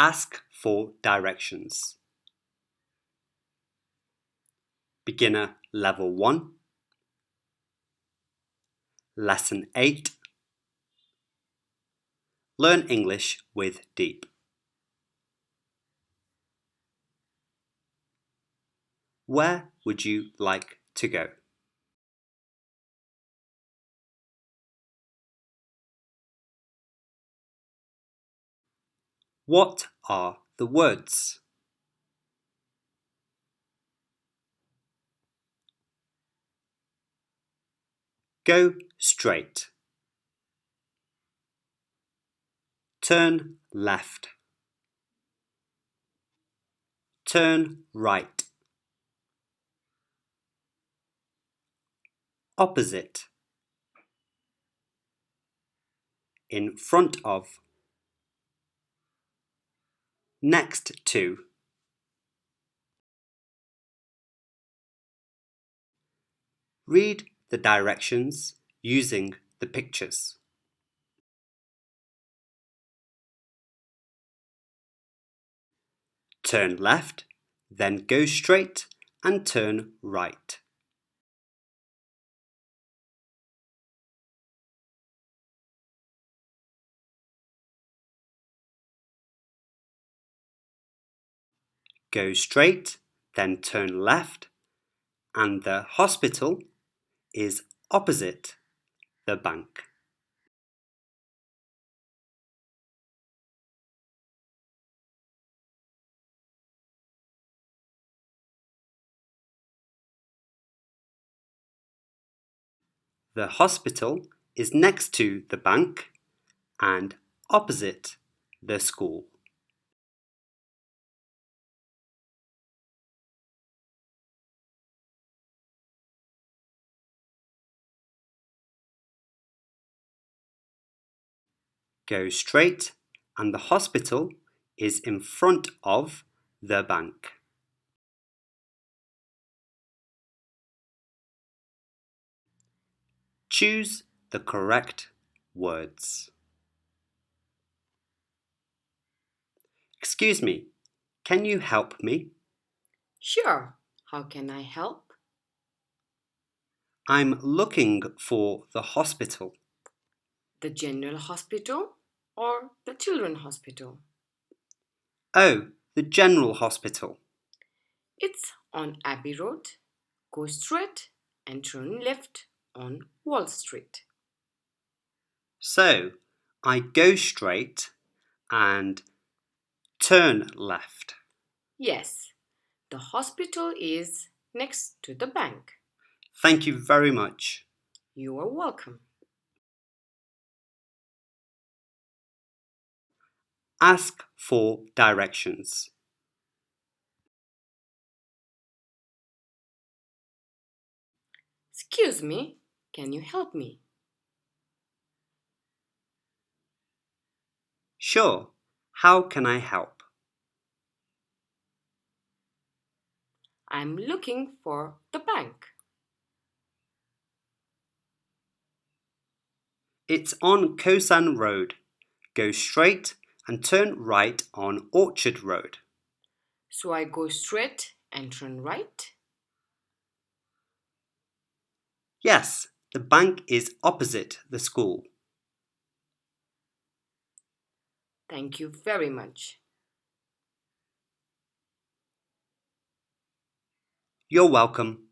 Ask for directions. Beginner Level 1. Lesson 8. Learn English with Deep. Where would you like to go? What are the words? Go straight. Turn left. Turn right. Opposite. In front of. Next to. Read the directions using the pictures. Turn left, then go straight and turn right. Go straight, then turn left, and the hospital is opposite the bank. The hospital is next to the bank and opposite the school. Go straight, and the hospital is in front of the bank. Choose the correct words. Excuse me, can you help me? Sure. How can I help? I'm looking for the hospital. The general hospital or the children's hospital? Oh, the general hospital. It's on Abbey Road. Go straight and turn left on Wall Street. So, I go straight and turn left. Yes, the hospital is next to the bank. Thank you very much. You are welcome. Ask for directions. Excuse me, can you help me? Sure, how can I help? I'm looking for the bank. It's on Kosan Road. Go straight and turn right on Orchard Road. So I go straight and turn right? Yes, the bank is opposite the school. Thank you very much. You're welcome.